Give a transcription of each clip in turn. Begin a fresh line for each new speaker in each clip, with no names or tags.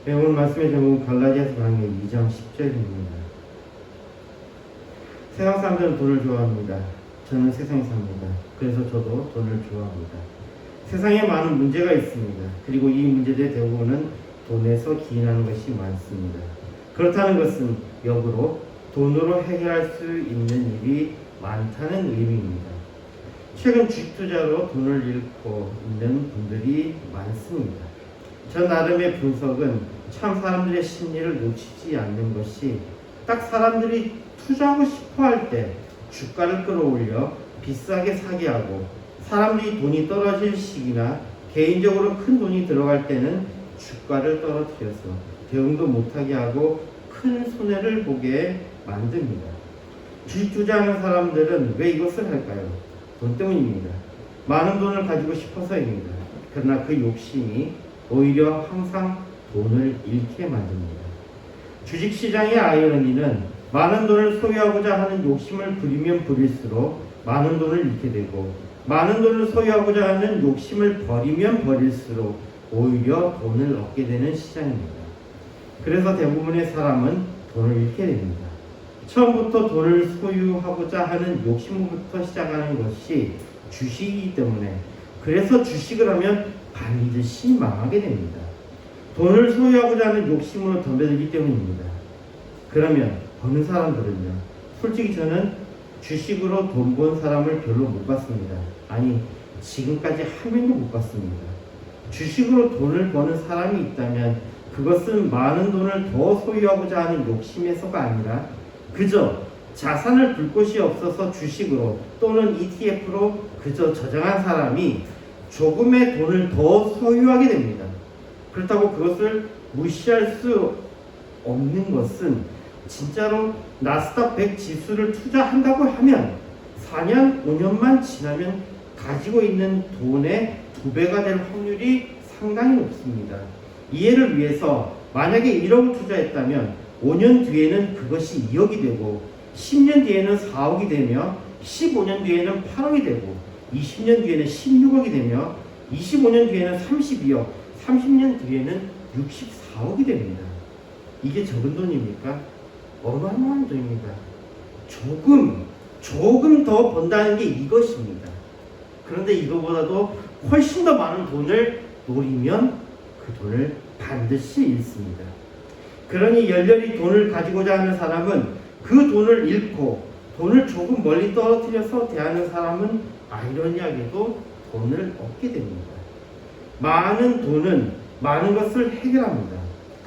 네, 오늘 말씀의 제목은 갈라디아서 강의 2장 10절입니다. 세상 사람들은 돈을 좋아합니다. 저는 세상에 삽니다. 그래서 저도 돈을 좋아합니다. 세상에 많은 문제가 있습니다. 그리고 이 문제들의 대부분은 돈에서 기인하는 것이 많습니다. 그렇다는 것은 역으로 돈으로 해결할 수 있는 일이 많다는 의미입니다. 최근 주식 투자로 돈을 잃고 있는 분들이 많습니다. 저 나름의 분석은 참 사람들의 심리를 놓치지 않는 것이 딱 사람들이 투자하고 싶어 할 때 주가를 끌어올려 비싸게 사게 하고, 사람들이 돈이 떨어질 시기나 개인적으로 큰 돈이 들어갈 때는 주가를 떨어뜨려서 대응도 못하게 하고 큰 손해를 보게 만듭니다. 주식 투자하는 사람들은 왜 이것을 할까요? 돈 때문입니다. 많은 돈을 가지고 싶어서입니다. 그러나 그 욕심이 오히려 항상 돈을 잃게 만듭니다. 주식시장의 아이러니는 많은 돈을 소유하고자 하는 욕심을 부리면 부릴수록 많은 돈을 잃게 되고, 많은 돈을 소유하고자 하는 욕심을 버리면 버릴수록 오히려 돈을 얻게 되는 시장입니다. 그래서 대부분의 사람은 돈을 잃게 됩니다. 처음부터 돈을 소유하고자 하는 욕심부터 시작하는 것이 주식이기 때문에, 그래서 주식을 하면 반드시 망하게 됩니다. 돈을 소유하고자 하는 욕심으로 덤벼들기 때문입니다. 그러면 버는 사람들은요? 솔직히 저는 주식으로 돈 번 사람을 별로 못 봤습니다. 아니, 지금까지 한 명도 못 봤습니다. 주식으로 돈을 버는 사람이 있다면 그것은 많은 돈을 더 소유하고자 하는 욕심에서가 아니라 그저 자산을 둘 곳이 없어서 주식으로 또는 ETF로 그저 저장한 사람이 조금의 돈을 더 소유하게 됩니다. 그렇다고 그것을 무시할 수 없는 것은, 진짜로 나스닥 100 지수를 투자한다고 하면 4년, 5년만 지나면 가지고 있는 돈의 2배가 될 확률이 상당히 높습니다. 이해를 위해서 만약에 1억을 투자했다면 5년 뒤에는 그것이 2억이 되고, 10년 뒤에는 4억이 되며, 15년 뒤에는 8억이 되고, 20년 뒤에는 16억이 되며, 25년 뒤에는 32억, 30년 뒤에는 64억이 됩니다. 이게 적은 돈입니까? 어마어마한 돈입니다. 조금 더 번다는 게 이것입니다. 그런데 이거보다도 훨씬 더 많은 돈을 노리면 그 돈을 반드시 잃습니다. 그러니 열렬히 돈을 가지고자 하는 사람은 그 돈을 잃고, 돈을 조금 멀리 떨어뜨려서 대하는 사람은 아이러니하게도 돈을 얻게 됩니다. 많은 돈은 많은 것을 해결합니다.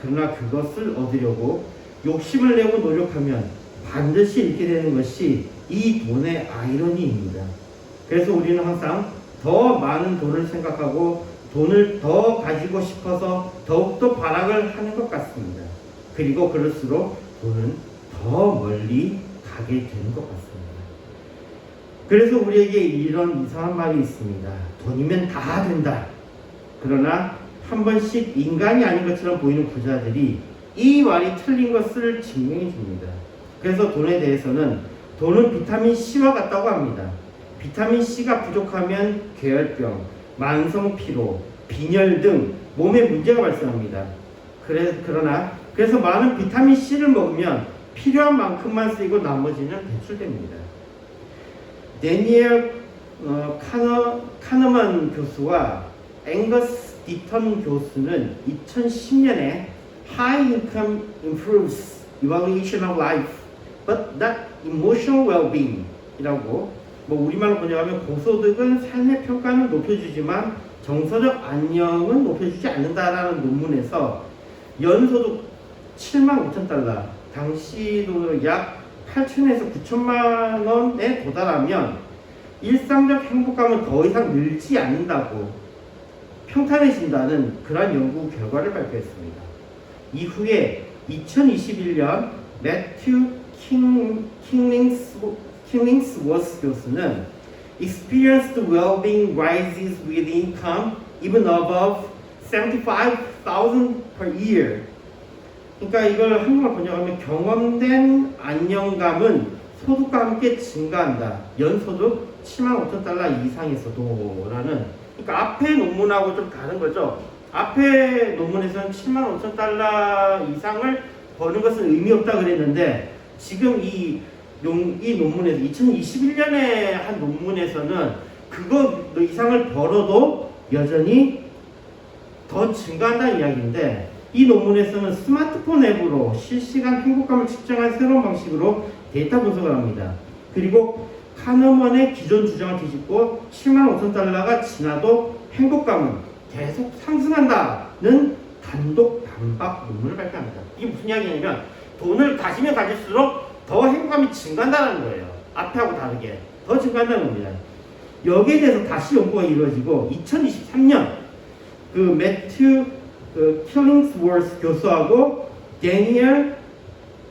그러나 그것을 얻으려고 욕심을 내고 노력하면 반드시 잃게 되는 것이 이 돈의 아이러니입니다. 그래서 우리는 항상 더 많은 돈을 생각하고 돈을 더 가지고 싶어서 더욱더 발악을 하는 것 같습니다. 그리고 그럴수록 돈은 더 멀리 가게 되는 것 같습니다. 그래서 우리에게 이런 이상한 말이 있습니다. 돈이면 다 된다. 그러나 한 번씩 인간이 아닌 것처럼 보이는 부자들이 이 말이 틀린 것을 증명해 줍니다. 그래서 돈에 대해서는 돈은 비타민 C와 같다고 합니다. 비타민 C가 부족하면 괴혈병, 만성 피로, 빈혈 등 몸에 문제가 발생합니다. 그래서 많은 비타민 C를 먹으면 필요한 만큼만 쓰이고 나머지는 배출됩니다. 데니엘 카너먼 교수와 앵거스 디턴 교수는 2010년에 High income improves evaluation of life, but not emotional well-being 이라고, 우리말로 번역하면 고소득은 삶의 평가는 높여주지만 정서적 안녕은 높여주지 않는다라는 논문에서 연소득 7만 5천 달러, 당시 돈으로 약 8천에서 9천만 원에 도달하면 일상적 행복감은 더 이상 늘지 않는다고 평탄해진다는 그러한 연구 결과를 발표했습니다. 이후에 2021년 매튜 킹링스워스 교수는 Experienced well-being rises with income even above 75,000 per year. 그러니까 이걸 한국말 번역하면 경험된 안정감은 소득과 함께 증가한다. 연소득 7만 5천 달러 이상에서도 라는, 그러니까 앞에 논문하고 좀 다른 거죠. 앞에 논문에서는 7만 5천 달러 이상을 버는 것은 의미 없다 그랬는데 지금 이 논문에서 2021년에 한 논문에서는 그거 이상을 벌어도 여전히 더 증가한다는 이야기인데 이 논문에서는 스마트폰 앱으로 실시간 행복감을 측정한 새로운 방식으로 데이터 분석을 합니다. 그리고 카너먼의 기존 주장을 뒤집고 7만 5천 달러가 지나도 행복감은 계속 상승한다는 단독 반박 논문을 발표합니다. 이게 무슨 이야기냐면 돈을 가지면 가질수록 더 행복감이 증가한다는 거예요. 앞에하고 다르게 더 증가한다는 겁니다. 여기에 대해서 다시 연구가 이루어지고 2023년 그 매튜 킬링스워스 교수하고 데니얼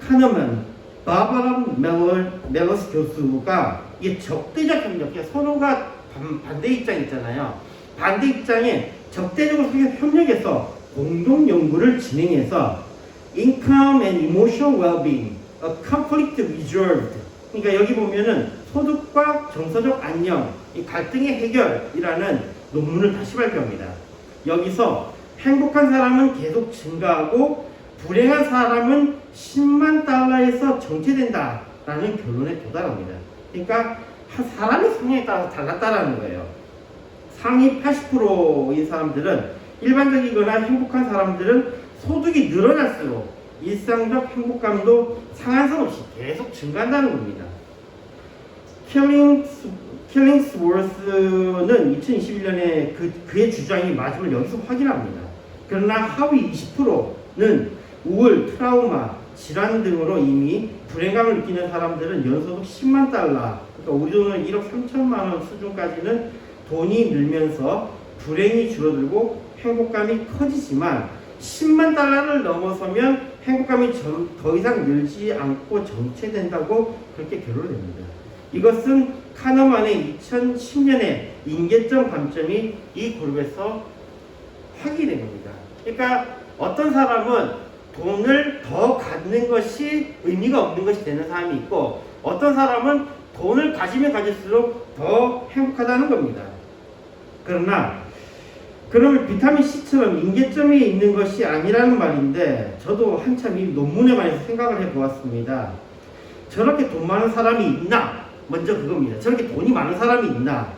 카너먼, 바바라 멜러스 교수가 이게 적대적 협력, 서로가 반대 입장 있잖아요. 반대 입장에 적대적으로 협력해서 공동 연구를 진행해서 Income and Emotional Well-being, a Conflict Resolved. 그러니까 여기 보면은 소득과 정서적 안녕, 이 갈등의 해결이라는 논문을 다시 발표합니다. 여기서 행복한 사람은 계속 증가하고 불행한 사람은 10만 달러에서 정체된다라는 결론에 도달합니다. 그러니까 사람의 성향에 따라서 달랐다라는 거예요. 상위 80%인 사람들은 일반적이거나 행복한 사람들은 소득이 늘어날수록 일상적 행복감도 상한선 없이 계속 증가한다는 겁니다. 킬링스워스는 2021년에 그의 주장이 맞음을 여기서 확인합니다. 그러나 하위 20%는 우울, 트라우마, 질환 등으로 이미 불행감을 느끼는 사람들은 연소득 10만 달러, 그러니까 우리 돈은 1억 3천만 원 수준까지는 돈이 늘면서 불행이 줄어들고 행복감이 커지지만 10만 달러를 넘어서면 행복감이 더 이상 늘지 않고 정체된다고 그렇게 결론을 냅니다. 이것은 카너만의 2010년의 인계점 관점이 이 그룹에서 확인된 겁니다. 그러니까 어떤 사람은 돈을 더 갖는 것이 의미가 없는 것이 되는 사람이 있고 어떤 사람은 돈을 가지면 가질수록 더 행복하다는 겁니다. 그러면 비타민 C처럼 인계점이 있는 것이 아니라는 말인데 저도 한참 이 논문에 관해서 생각을 해보았습니다. 저렇게 돈 많은 사람이 있나? 먼저 그겁니다. 저렇게 돈이 많은 사람이 있나?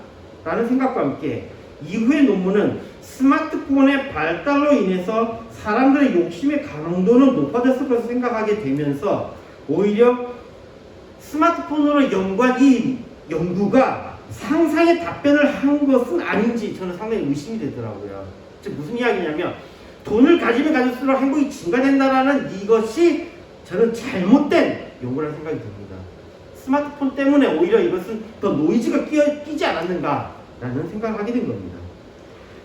라는 생각과 함께 이후의 논문은 스마트폰의 발달로 인해서 사람들의 욕심의 강도는 높아졌을 것을 생각하게 되면서 오히려 스마트폰으로 연구한 이 연구가 상상의 답변을 한 것은 아닌지 저는 상당히 의심이 되더라고요. 즉 무슨 이야기냐면 돈을 가지면 가질수록 행복이 증가된다라는 이것이 저는 잘못된 연구라는 생각이 듭니다. 스마트폰 때문에 오히려 이것은 더 노이즈가 끼지 않았는가라는 생각을 하게 된 겁니다.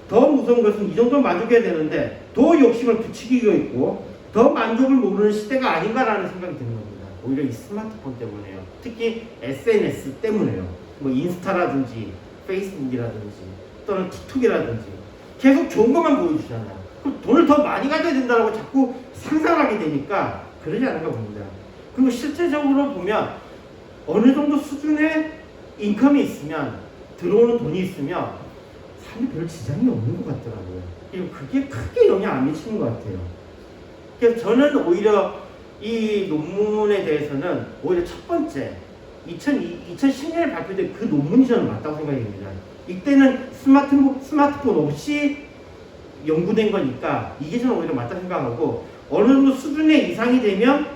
더 무서운 것은 이 정도 만족해야 되는데 더 욕심을 부추기고 있고 더 만족을 모르는 시대가 아닌가라는 생각이 드는 겁니다. 오히려 이 스마트폰 때문에요. 특히 SNS 때문에요. 뭐 인스타라든지 페이스북이라든지 또는 틱톡이라든지 계속 좋은 것만 보여주잖아요. 그럼 돈을 더 많이 가져야 된다고 자꾸 상상하게 되니까 그러지 않은가 봅니다. 그리고 실제적으로 보면 어느 정도 수준의 인컴이 있으면 들어오는 돈이 있으면 삶에 별 지장이 없는 것 같더라고요. 그리고 그게 크게 영향 안 미치는 것 같아요. 그래서 저는 오히려 이 논문에 대해서는 오히려 첫 번째 2010년에 발표된 그 논문이 저는 맞다고 생각합니다. 이때는 스마트폰 없이 연구된 거니까 이게 저는 오히려 맞다고 생각하고 어느 정도 수준의 이상이 되면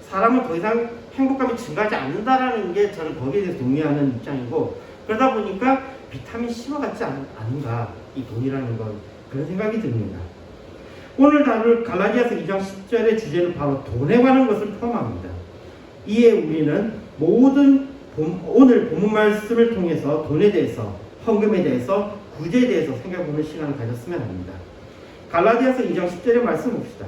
사람은 더 이상 행복감이 증가하지 않는다라는 게 저는 거기에 대해서 동의하는 입장이고 그러다 보니까 비타민 C와 같지 않은가 이 돈이라는 건 그런 생각이 듭니다. 오늘 다룰 갈라디아서 2장 10절의 주제는 바로 돈에 관한 것을 포함합니다. 이에 우리는 오늘 본문 말씀을 통해서 돈에 대해서, 헌금에 대해서, 구제에 대해서 생각해보는 시간을 가졌으면 합니다. 갈라디아서 2장 10절의 말씀 봅시다.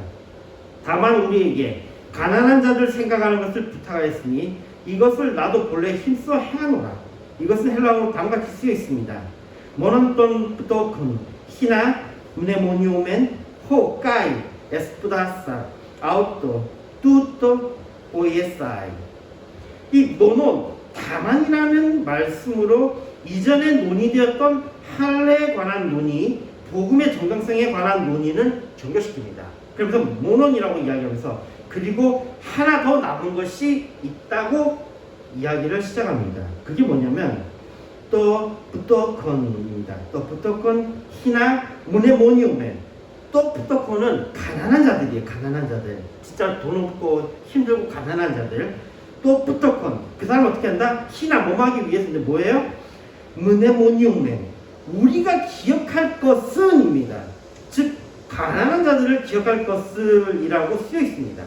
다만 우리에게 가난한 자들 생각하는 것을 부탁하였으니 이것을 나도 본래 힘써 행하노라. 이것은 헬라어로 다음같이 쓰여 있습니다. 모넌돈부터 히나 무네모니오멘 호 까이 에스푸다사 아웃도 뚜또 오예사이. 이 모논 다만이라는 말씀으로 이전에 논의되었던 할례에 관한 논의 복음의 정당성에 관한 논의는 종결시킵니다. 그러면서 모논이라고 이야기하면서 그리고 하나 더 남은 것이 있다고 이야기를 시작합니다. 그게 뭐냐면 또 부터콘입니다. 또 부터콘 히나 모네모니오멘. 또 부터콘은 가난한 자들이에요. 가난한 자들. 진짜 돈 없고 힘들고 가난한 자들. 또 부터콘. 그 사람 어떻게 한다? 히나 몸하기 위해서인데 뭐예요? 모네모니오멘. 우리가 기억할 것은입니다. 즉 가난한 자들을 기억할 것을이라고 쓰여 있습니다.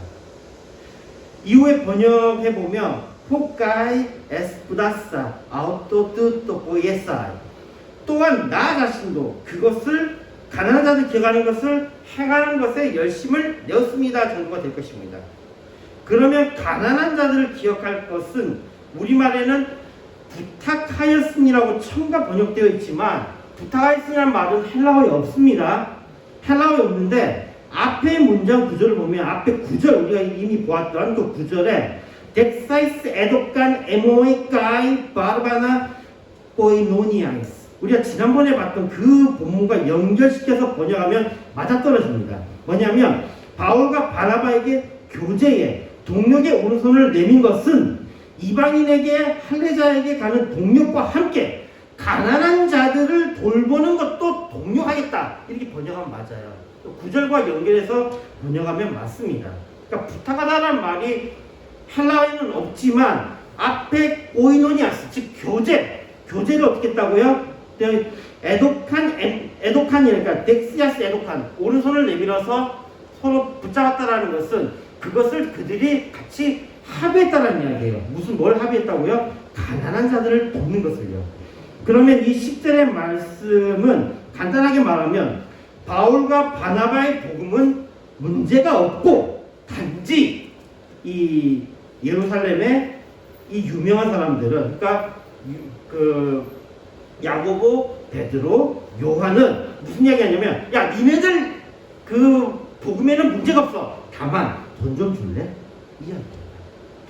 이후에 번역해 보면 포카이 에스푸다사 아우토뚜또 보예사이 또한 나 자신도 그것을 가난한 자들 기억하는 것을 행하는 것에 열심을 내었습니다 정도가 될 것입니다. 그러면 가난한 자들을 기억할 것은 우리말에는 부탁하였으니라고 첨가 번역되어 있지만 부탁하였으니라는 말은 헬라어에 없습니다. 헬라어에 없는데 앞에 문장 구절을 보면 앞에 구절 우리가 이미 보았던 그 구절에 덱사이스 에도칸 에모이카이 바르바나 포이노니아이스 우리가 지난번에 봤던 그 본문과 연결시켜서 번역하면 맞아떨어집니다. 뭐냐면 바울과 바나바에게 교제에 동력의 오른손을 내민 것은 이방인에게 할례자에게 가는 동력과 함께 가난한 자들을 돌보는 것도 동력하겠다 이렇게 번역하면 맞아요. 구절과 연결해서 번역하면 맞습니다. 그러니까 부탁하다라는 말이 헬라어에는 없지만 앞에 오이노니아스 즉 교제를 어떻게 했다고요? 에도칸이니까 덱시아스 에도칸 오른손을 내밀어서 서로 붙잡았다라는 것은 그것을 그들이 같이 합의했다는 이야기예요. 무슨 뭘 합의했다고요? 가난한 자들을 돕는 것을요. 그러면 이 10절의 말씀은 간단하게 말하면 바울과 바나바의 복음은 문제가 없고 단지 이 예루살렘의 이 유명한 사람들은 그러니까 그 야고보, 베드로, 요한은 무슨 이야기 하냐면 야 니네들 그 복음에는 문제가 없어. 다만 돈 좀 줄래? 이야기입니다.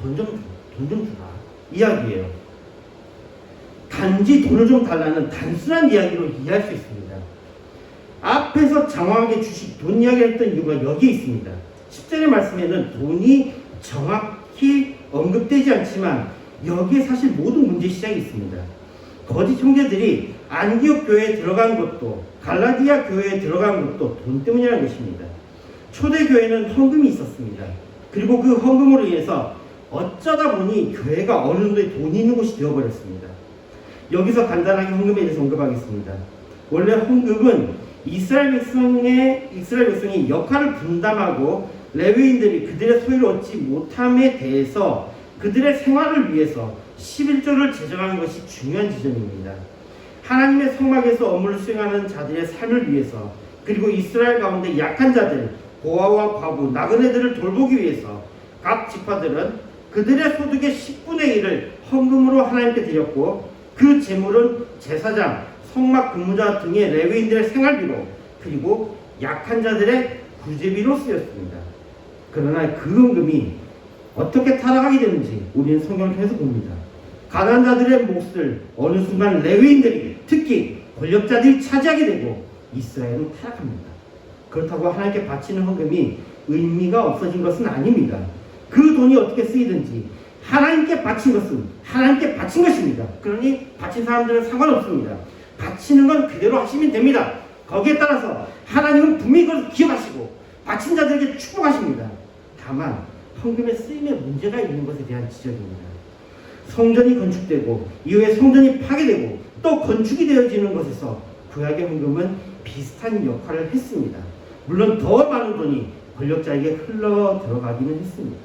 돈 좀 주라. 이야기예요. 단지 돈을 좀 달라는 단순한 이야기로 이해할 수 있습니다. 앞에서 장황하게 주식 돈 이야기를 했던 이유가 여기에 있습니다. 10절의 말씀에는 돈이 정확히 언급되지 않지만 여기에 사실 모든 문제의 시작이 있습니다. 거짓 형제들이 안디옥 교회에 들어간 것도 갈라디아 교회에 들어간 것도 돈 때문이라는 것입니다. 초대 교회는 헌금이 있었습니다. 그리고 그 헌금으로 인해서 어쩌다 보니 교회가 어느 정도의 돈이 있는 곳이 되어버렸습니다. 여기서 간단하게 헌금에 대해서 언급하겠습니다. 원래 헌금은 이스라엘 백성이 역할을 분담하고 레위인들이 그들의 소유를 얻지 못함에 대해서 그들의 생활을 위해서 11조를 제정하는 것이 중요한 지점입니다. 하나님의 성막에서 업무를 수행하는 자들의 삶을 위해서 그리고 이스라엘 가운데 약한 자들, 고아와 과부, 나그네들을 돌보기 위해서 각 지파들은 그들의 소득의 10분의 1을 헌금으로 하나님께 드렸고 그 재물은 제사장, 성막 근무자 등의 레위인들의 생활비로 그리고 약한 자들의 구제비로 쓰였습니다. 그러나 그 헌금이 어떻게 타락하게 되는지 우리는 성경을 통해서 봅니다. 가난한 자들의 몫을 어느 순간 레위인들이 특히 권력자들이 차지하게 되고 이스라엘은 타락합니다. 그렇다고 하나님께 바치는 헌금이 의미가 없어진 것은 아닙니다. 그 돈이 어떻게 쓰이든지 하나님께 바친 것은 하나님께 바친 것입니다. 그러니 바친 사람들은 상관없습니다. 바치는 건 그대로 하시면 됩니다. 거기에 따라서 하나님은 분명히 그것을 기억하시고 바친 자들에게 축복하십니다. 다만 헌금의 쓰임에 문제가 있는 것에 대한 지적입니다. 성전이 건축되고 이후에 성전이 파괴되고 또 건축이 되어지는 것에서 구약의 헌금은 비슷한 역할을 했습니다. 물론 더 많은 돈이 권력자에게 흘러 들어가기는 했습니다.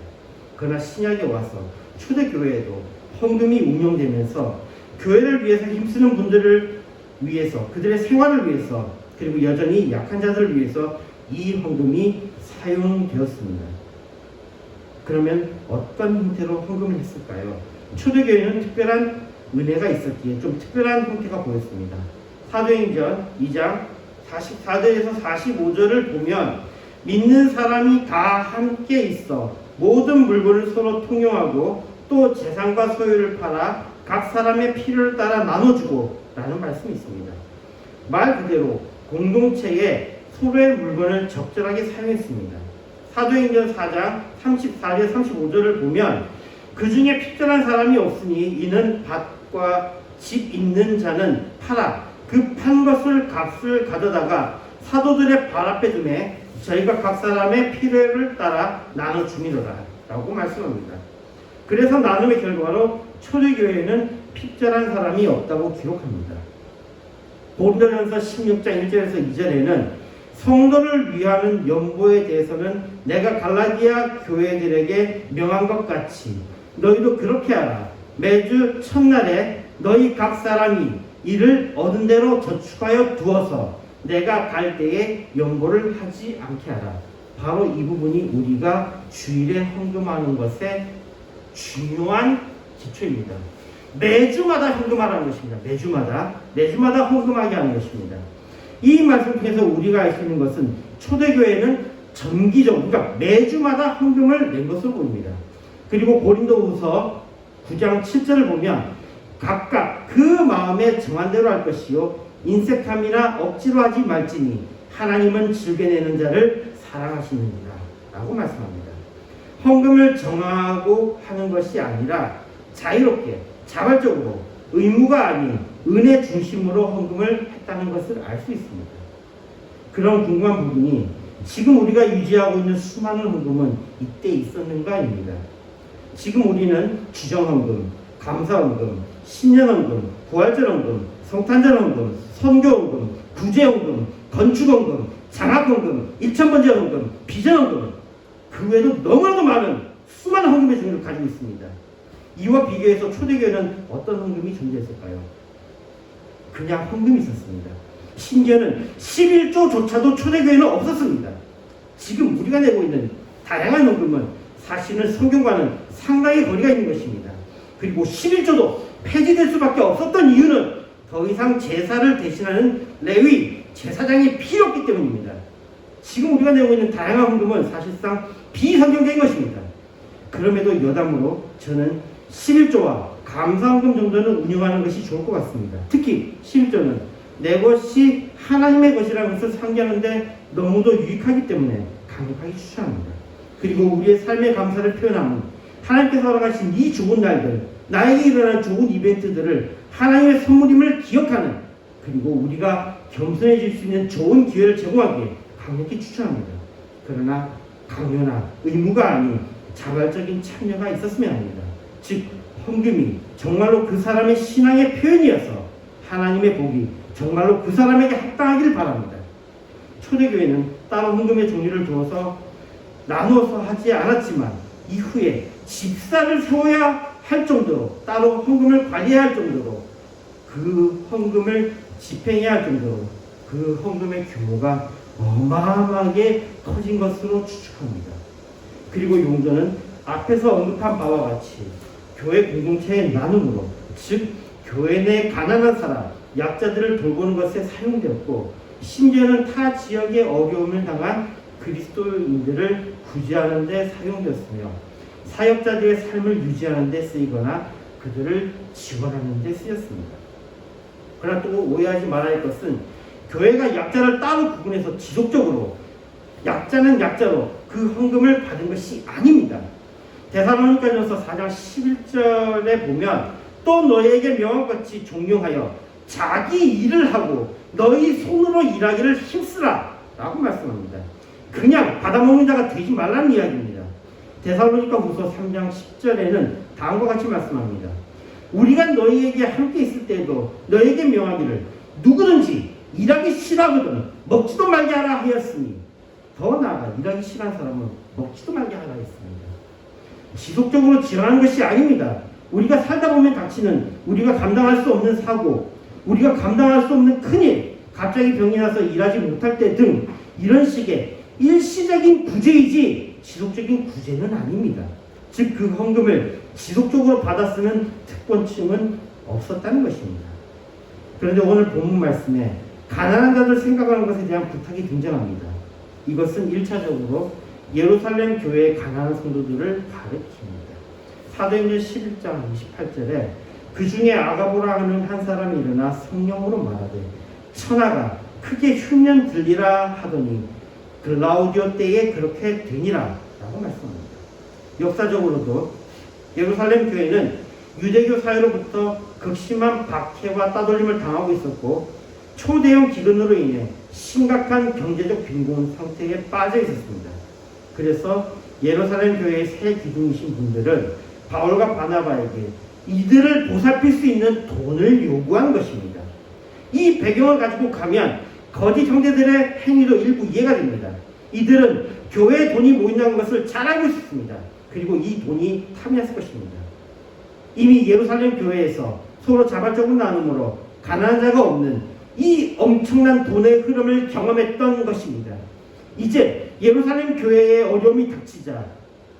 그러나 신약에 와서 초대교회에도 헌금이 운영되면서 교회를 위해서 힘쓰는 분들을 위해서 그들의 생활을 위해서 그리고 여전히 약한 자들을 위해서 이 헌금이 사용되었습니다. 그러면 어떤 형태로 헌금을 했을까요? 초대교회는 특별한 은혜가 있었기에 좀 특별한 형태가 보였습니다. 사도행전 2장 44절에서 45절을 보면 믿는 사람이 다 함께 있어 모든 물건을 서로 통용하고 또 재산과 소유를 팔아 각 사람의 필요를 따라 나눠주고 라는 말씀이 있습니다. 말 그대로 공동체에 서로의 물건을 적절하게 사용했습니다. 사도행전 4장 34절 35절을 보면 그 중에 핍절한 사람이 없으니 이는 밭과 집 있는 자는 팔아 그 판 것을 값을 가져다가 사도들의 발 앞에 두매 저희가 각 사람의 필요를 따라 나눠 주미로라 라고 말씀합니다. 그래서 나눔의 결과로 초대교회에는 핍절한 사람이 없다고 기록합니다. 고린도전서 16장 1절에서 2절에는 성도를 위하는 연보에 대해서는 내가 갈라디아 교회들에게 명한 것 같이 너희도 그렇게 하라. 매주 첫날에 너희 각 사람이 이를 얻은 대로 저축하여 두어서 내가 갈 때에 연보를 하지 않게 하라. 바로 이 부분이 우리가 주일에 헌금하는 것의 중요한 기초입니다. 매주마다 헌금하라는 것입니다. 매주마다 헌금하게 하는 것입니다. 이 말씀 통해서 우리가 알 수 있는 것은 초대교회는 정기적으로, 그러니까 매주마다 헌금을 낸 것으로 보입니다. 그리고 고린도후서 9장 7절을 보면 각각 그 마음에 정한 대로 할 것이요 인색함이나 억지로 하지 말지니 하나님은 즐겨내는 자를 사랑하시느니라 라고 말씀합니다. 헌금을 정하고 하는 것이 아니라 자유롭게 자발적으로 의무가 아닌 은혜 중심으로 헌금을 했다는 것을 알 수 있습니다. 그런 궁금한 부분이 지금 우리가 유지하고 있는 수많은 헌금은 이때 있었는가입니다. 지금 우리는 주정헌금, 감사헌금, 신년헌금, 부활절헌금, 성탄절헌금, 선교헌금, 구제헌금, 건축헌금, 장학헌금, 일천번제헌금, 비전헌금 그 외에도 너무나도 많은 수많은 헌금의 종류를 가지고 있습니다. 이와 비교해서 초대교회는 어떤 헌금이 존재했을까요? 그냥 헌금이 있었습니다. 심지어는 11조조차도 초대교회는 없었습니다. 지금 우리가 내고 있는 다양한 헌금은 사실은 성경과는 상당히 거리가 있는 것입니다. 그리고 11조도 폐지될 수밖에 없었던 이유는 더 이상 제사를 대신하는 레위, 제사장이 필요 없기 때문입니다. 지금 우리가 내고 있는 다양한 헌금은 사실상 비성경적인 것입니다. 그럼에도 여담으로 저는 11조와 감사헌금 정도는 운영하는 것이 좋을 것 같습니다. 특히 11조는 내 것이 하나님의 것이라는 것을 상기하는데 너무도 유익하기 때문에 강력하게 추천합니다. 그리고 우리의 삶의 감사를 표현하는 하나님께서 허락하신 이 좋은 날들, 나에게 일어난 좋은 이벤트들을 하나님의 선물임을 기억하는, 그리고 우리가 겸손해질 수 있는 좋은 기회를 제공하기에 강력히 추천합니다. 그러나 강요나 의무가 아닌 자발적인 참여가 있었으면 합니다. 즉 헌금이 정말로 그 사람의 신앙의 표현이어서 하나님의 복이 정말로 그 사람에게 합당하기를 바랍니다. 초대교회는 따로 헌금의 종류를 두어서 나누어서 하지 않았지만 이후에 집사를 세워야 할 정도로, 따로 헌금을 관리해야 할 정도로, 그 헌금을 집행해야 할 정도로 그 헌금의 규모가 어마어마하게 커진 것으로 추측합니다. 그리고 용도는 앞에서 언급한 바와 같이 교회 공동체의 나눔으로, 즉 교회 내 가난한 사람, 약자들을 돌보는 것에 사용되었고, 심지어는 타 지역의 어려움을 당한 그리스도인들을 구제하는 데 사용되었으며 사역자들의 삶을 유지하는 데 쓰이거나 그들을 지원하는 데 쓰였습니다. 그러나 또 오해하지 말아야 할 것은 교회가 약자를 따로 구분해서 지속적으로 약자는 약자로 그 헌금을 받은 것이 아닙니다. 데살로니가전서 4장 11절에 보면 또 너희에게 명한 것 같이 종용하여 자기 일을 하고 너희 손으로 일하기를 힘쓰라 라고 말씀합니다. 그냥 받아먹는 자가 되지 말라는 이야기입니다. 데살로니가후서 3장 10절에는 다음과 같이 말씀합니다. 우리가 너희에게 함께 있을 때에도 너희에게 명하기를 누구든지 일하기 싫어하거든 먹지도 말게 하라 하였으니, 더 나아가 일하기 싫어하는 사람은 먹지도 말게 하라 했습니다. 지속적으로 지원하는 것이 아닙니다. 우리가 살다 보면 닥치는 우리가 감당할 수 없는 사고, 우리가 감당할 수 없는 큰일, 갑자기 병이 나서 일하지 못할 때 등 이런 식의 일시적인 구제이지 지속적인 구제는 아닙니다. 즉 그 헌금을 지속적으로 받아 쓰는 특권층은 없었다는 것입니다. 그런데 오늘 본문 말씀에 가난한 자들 생각하는 것에 대한 부탁이 등장합니다. 이것은 1차적으로 예루살렘 교회의 가난한 성도들을 가리킵니다. 사도행전 11장 28절에 그 중에 아가보라 하는 한 사람이 일어나 성령으로 말하되 천하가 크게 흉년 들리라 하더니 글라우디오 때에 그렇게 되니라 라고 말씀합니다. 역사적으로도 예루살렘 교회는 유대교 사회로부터 극심한 박해와 따돌림을 당하고 있었고 초대형 기근으로 인해 심각한 경제적 빈곤 상태에 빠져 있었습니다. 그래서 예루살렘 교회의 새 기둥이신 분들은 바울과 바나바에게 이들을 보살필 수 있는 돈을 요구한 것입니다. 이 배경을 가지고 가면 거짓 형제들의 행위도 일부 이해가 됩니다. 이들은 교회에 돈이 모인다는 것을 잘 알고 있었습니다. 그리고 이 돈이 탐했을 것입니다. 이미 예루살렘 교회에서 서로 자발적으로 나눔으로 가난한 자가 없는 이 엄청난 돈의 흐름을 경험했던 것입니다. 이제 예루살렘 교회의 어려움이 닥치자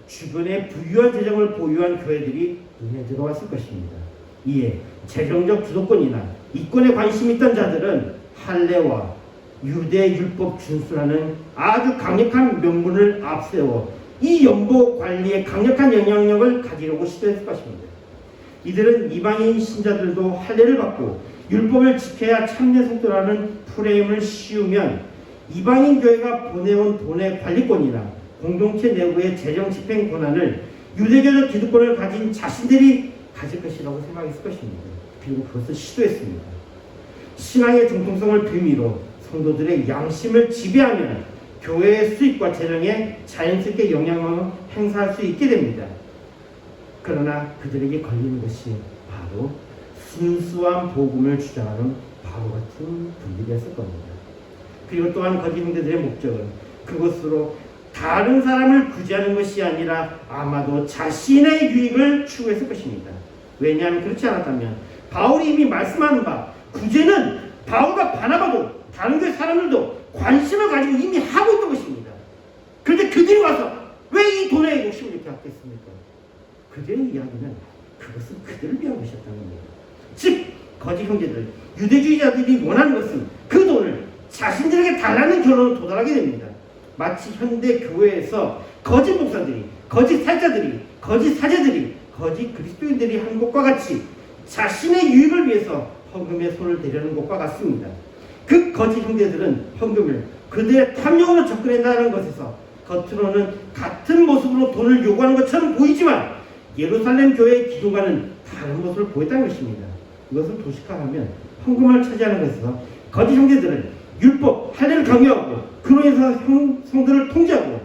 주변에 부유한 재정을 보유한 교회들이 눈에 들어왔을 것입니다. 이에 재정적 주도권이나 이권에 관심 있던 자들은 할례와 유대 율법 준수라는 아주 강력한 명분을 앞세워 이 연보 관리에 강력한 영향력을 가지려고 시도했을 것입니다. 이들은 이방인 신자들도 할례를 받고 율법을 지켜야 참된 성도라는 프레임을 씌우면 이방인 교회가 보내온 돈의 관리권이나 공동체 내부의 재정 집행 권한을 유대교적 기득권을 가진 자신들이 가질 것이라고 생각했을 것입니다. 그리고 그것을 시도했습니다. 신앙의 정통성을 빌미로 성도들의 양심을 지배하면 교회의 수익과 재정에 자연스럽게 영향을 행사할 수 있게 됩니다. 그러나 그들에게 걸리는 것이 바로 순수한 복음을 주장하는 바보 같은 분들이었을 겁니다. 그리고 또한 거짓 형제들의 목적은 그것으로 다른 사람을 구제하는 것이 아니라 아마도 자신의 유익을 추구했을 것입니다. 왜냐하면 그렇지 않았다면 바울이 이미 말씀한 바 구제는 바울과 바나바도 다른 교회 사람들도 관심을 가지고 이미 하고 있던 것입니다. 그런데 그들이 와서 왜 이 돈에 욕심을 이렇게 갖겠습니까? 그들의 이야기는 그것은 그들을 위한 것이었다는 겁니다. 즉 거짓 형제들, 유대주의자들이 원하는 것은 그 돈을 자신들에게 달라는 결론으로 도달하게 됩니다. 마치 현대 교회에서 거짓 목사들이, 거짓 살자들이, 거짓 사제들이, 거짓 그리스도인들이 한 것과 같이 자신의 유익을 위해서 헌금에 손을 대려는 것과 같습니다. 그 거짓 형제들은 헌금을 그들의 탐욕으로 접근한다는 것에서 겉으로는 같은 모습으로 돈을 요구하는 것처럼 보이지만 예루살렘 교회의 기둥과는 다른 모습을 보였다는 것입니다. 이것을 도식화하면 헌금을 차지하는 것에서 거짓 형제들은 율법, 할례를 강요하고 그로 인해서 성도를 통제하고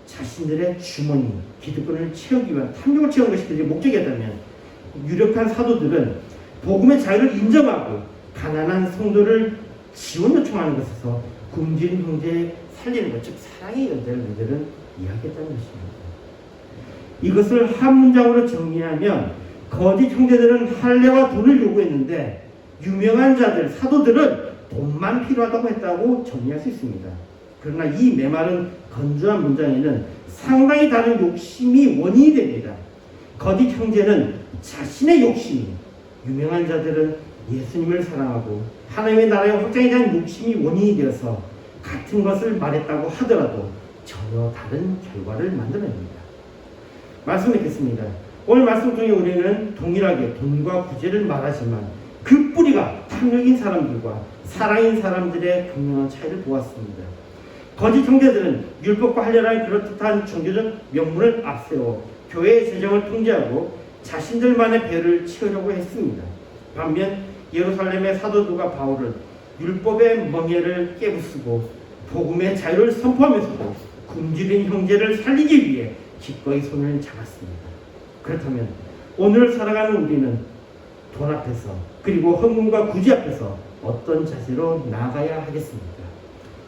자신들의 주머니, 기득권을 채우기 위한 탐욕을 채우는 것이 그들의 목적이었다면 유력한 사도들은 복음의 자유를 인정하고 가난한 성도를 지원 요청하는 것에서 굶주린 형제에 살리는 것, 즉 사랑의 연대를 그들은 이야기했다는 것입니다. 이것을 한 문장으로 정리하면 거짓 형제들은 할례와 돈을 요구했는데 유명한 자들, 사도들은 돈만 필요하다고 했다고 정리할 수 있습니다. 그러나 이 메마른 건조한 문장에는 상당히 다른 욕심이 원인이 됩니다. 거짓 형제는 자신의 욕심이, 유명한 자들은 예수님을 사랑하고 하나님의 나라의 확장에 대한 욕심이 원인이 되어서 같은 것을 말했다고 하더라도 전혀 다른 결과를 만들어냅니다. 말씀 듣겠습니다. 오늘 말씀 중에 우리는 동일하게 돈과 구제를 말하지만 그 뿌리가 탐욕인 사람들과 사랑인 사람들의 극명한 차이를 보았습니다. 거짓 형제들은 율법과 할례라는 그럴듯한 종교적 명분을 앞세워 교회의 재정을 통제하고 자신들만의 배를 채우려고 했습니다. 반면 예루살렘의 사도들과 바울은 율법의 멍에를 깨부수고 복음의 자유를 선포하면서도 굶주린 형제를 살리기 위해 기꺼이 손을 잡았습니다. 그렇다면 오늘 살아가는 우리는 돈 앞에서 그리고 헌금과 구제 앞에서 어떤 자세로 나아가야 하겠습니까?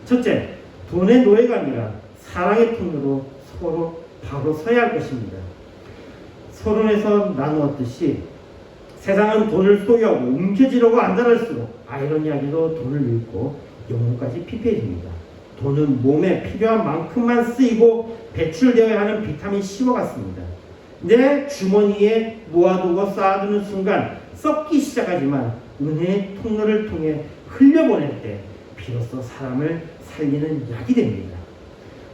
첫째, 돈의 노예가 아니라 사랑의 통로로 서로 바로 서야 할 것입니다. 서론에서 나누었듯이 세상은 돈을 소유하고 움켜쥐려고 안달할수록 아이러니하게도 돈을 잃고 영혼까지 피폐해집니다. 돈은 몸에 필요한 만큼만 쓰이고 배출되어야 하는 비타민 C와 같습니다. 내 주머니에 모아두고 쌓아두는 순간 썩기 시작하지만 은혜의 통로를 통해 흘려보낼 때 비로소 사람을 살리는 약이 됩니다.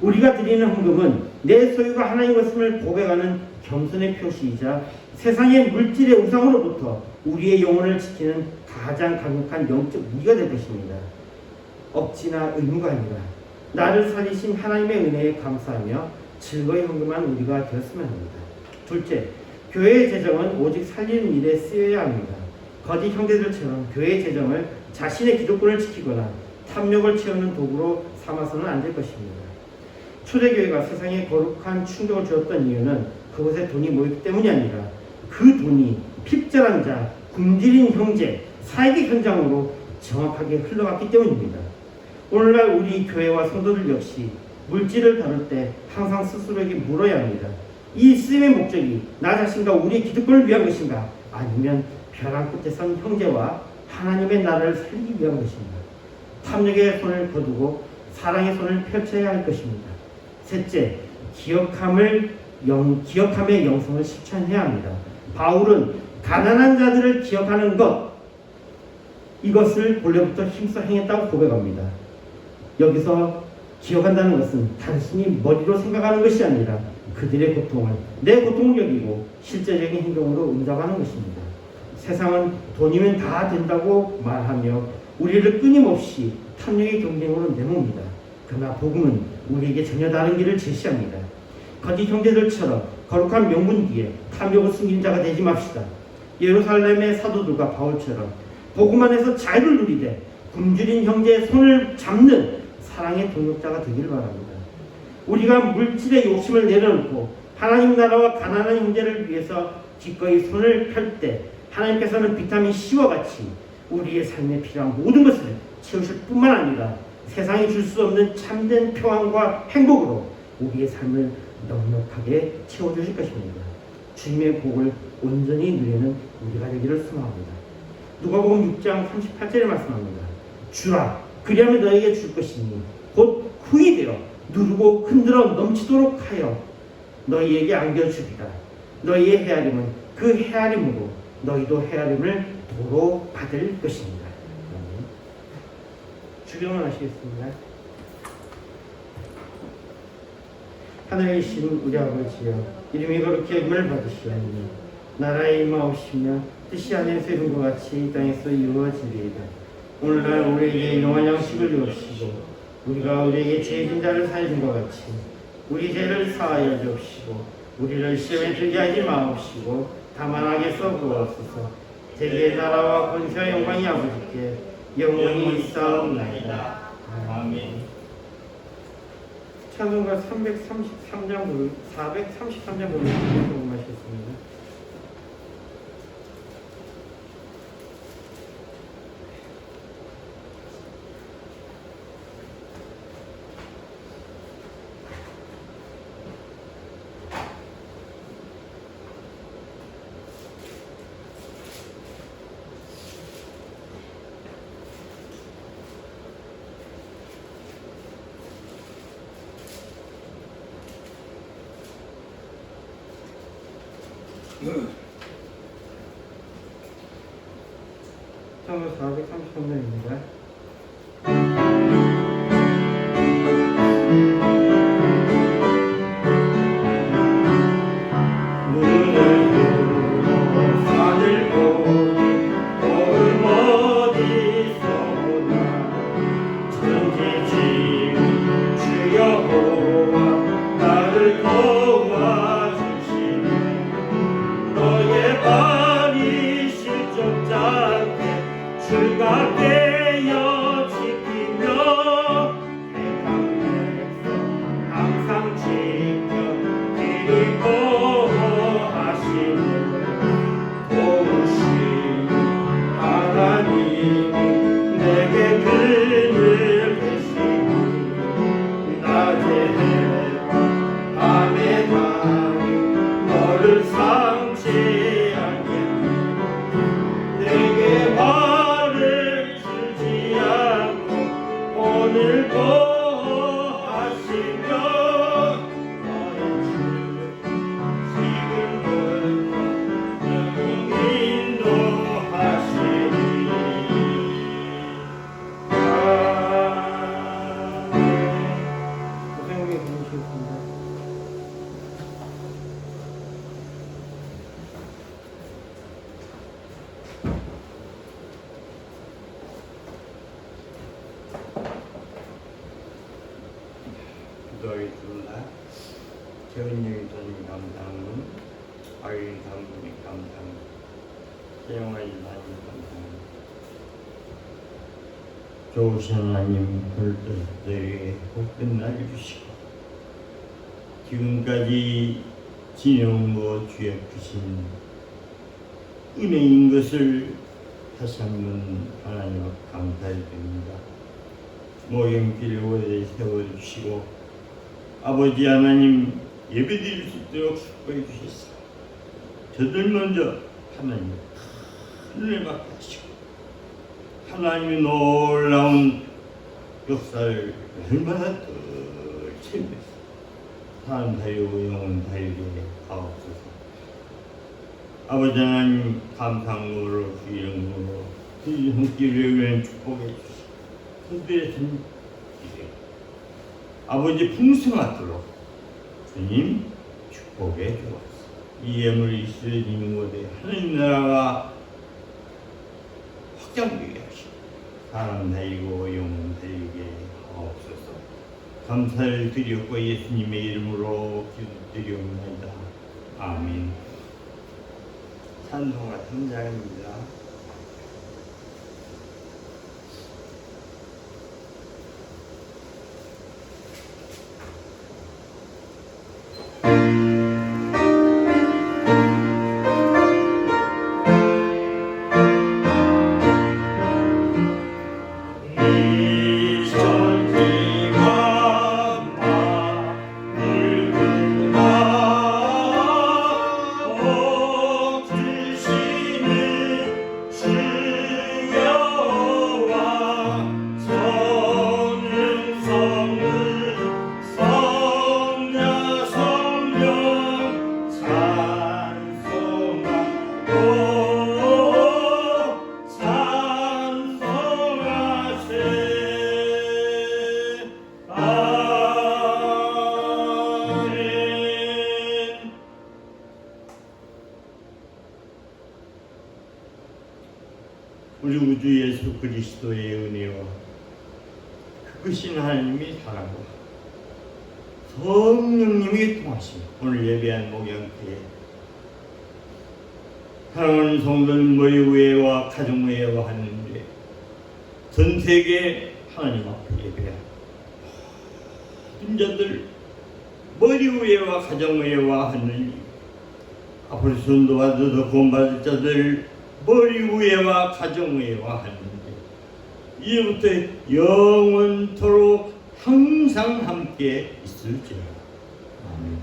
우리가 드리는 헌금은 내 소유가 하나님 것임을 고백하는 겸손의 표시이자 세상의 물질의 우상으로부터 우리의 영혼을 지키는 가장 강력한 영적 무기가 될 것입니다. 억지나 의무가 아니라 나를 살리신 하나님의 은혜에 감사하며 즐거이 헌금한 우리가 되었으면 합니다. 둘째, 교회의 재정은 오직 살리는 일에 쓰여야 합니다. 거짓 형제들처럼 교회의 재정을 자신의 기득권을 지키거나 탐욕을 채우는 도구로 삼아서는 안 될 것입니다. 초대교회가 세상에 거룩한 충격을 주었던 이유는 그곳에 돈이 모였기 때문이 아니라 그 돈이 핍절한 자, 굶주린 형제, 사역의 현장으로 정확하게 흘러갔기 때문입니다. 오늘날 우리 교회와 성도들 역시 물질을 다룰 때 항상 스스로에게 물어야 합니다. 이 쓰임의 목적이 나 자신과 우리의 기득권을 위한 것인가? 아니면 벼랑 끝에 선 형제와 하나님의 나라를 살리기 위한 것인가? 탐욕의 손을 거두고 사랑의 손을 펼쳐야 할 것입니다. 셋째, 기억함의 영성을 실천해야 합니다. 바울은 가난한 자들을 기억하는 것, 이것을 본래부터 힘써 행했다고 고백합니다. 여기서 기억한다는 것은 단순히 머리로 생각하는 것이 아니라 그들의 고통을 내 고통을 여기고 실제적인 행동으로 응답하는 것입니다. 세상은 돈이면 다 된다고 말하며 우리를 끊임없이 탐욕의 경쟁으로 내모입니다. 그러나 복음은 우리에게 전혀 다른 길을 제시합니다. 거짓 형제들처럼 거룩한 명분 뒤에 탐욕을 숨긴 자가 되지 맙시다. 예루살렘의 사도들과 바울처럼 복음 안에서 자유를 누리되 굶주린 형제의 손을 잡는 사랑의 동역자가 되기를 바랍니다. 우리가 물질의 욕심을 내려놓고 하나님 나라와 가난한 형제를 위해서 기꺼이 손을 펼 때 하나님께서는 비타민 C와 같이 우리의 삶에 필요한 모든 것을 채우실 뿐만 아니라 세상이 줄 수 없는 참된 평안과 행복으로 우리의 삶을 넉넉하게 채워주실 것입니다. 주님의 복을 온전히 누리는 우리가 되기를 소망합니다. 누가복음 6장 38절에 말씀합니다. 주라, 그리하면 너에게 줄 것이니 곧 후히 되어 누르고 흔들어 넘치도록 하여 너희에게 안겨주리라. 너희의 헤아림은 그 헤아림으로 너희도 헤아림을 도로 받을 것입니다. 주기도문 하시겠습니다. 하늘에 계신 우리 아버지여, 이름이 거룩히 여김을 받으시오니 나라의 임하옵시며 뜻이 하늘에서 이룬 것 같이 이 땅에서 이루어지리이다. 오늘날 우리에게 일용할 양식을 주옵시고 우리가 우리에게 죄진 자를 사해준 것 같이 우리 죄를 사하여 주옵시고 우리를 시험에 들게 하지 마옵시고 다만 악에서 구하옵소서. 대개의 나라와 권세와 영광이 아버지께 영원히 있사옵나이다. 아멘. 찬송가 433장 부르시겠습니다. 찬송가 433장입니다.
기도하겠습니다. 재은영이 도님 감사합니다. 아이린 감독님 감사합니다. 재영아 이사님 감사합니다. 좋으신 하나님 불뜻들이 복된 날 주시고 지금까지 지내온 주의 크신 은혜인 것을 다시 한번 하나님 앞에 감사드립니다. 모형길 오래 세워주시고 아버지 하나님 예배드릴 수 있도록 축복해 주셨습니다. 저들 먼저 하나님 은혜 받게 하시고 하나님의 놀라운 역사를 얼마나 더 체험했어. 사람 다이고 영혼 다이게 하옵소서. 아버지 하나님 감상으로 주 이름으로 그 손길을 위한 축복해 주시고 손길의 손길에 아버지 풍성하도록 주님 축복해 주옵소서. 이 예물 이스라엘 곳에 하나님 나라가 확장되게 하시고 사람 다이고 영혼 다이게 하옵소서. 감사를 드렸고 예수님의 이름으로 기도드리옵나이다. 아멘. 찬송가 3장입니다. 우리 우주 예수 그리스도의 은혜와 크신 하나님의 사랑과 성령님의 통하심 오늘 예배한 목양태에 사랑하는 성도들 머리 위에와 가정 위에와 하는데 전 세계 하나님 앞에 예배한 모든 자들 머리 위에와 가정 위에와 하는 앞으로 전도받아서 구원받을 자들 머리 위에와 가정 위에와 하는데 이제부터 영원토록 항상 함께 있을지어다. 아멘.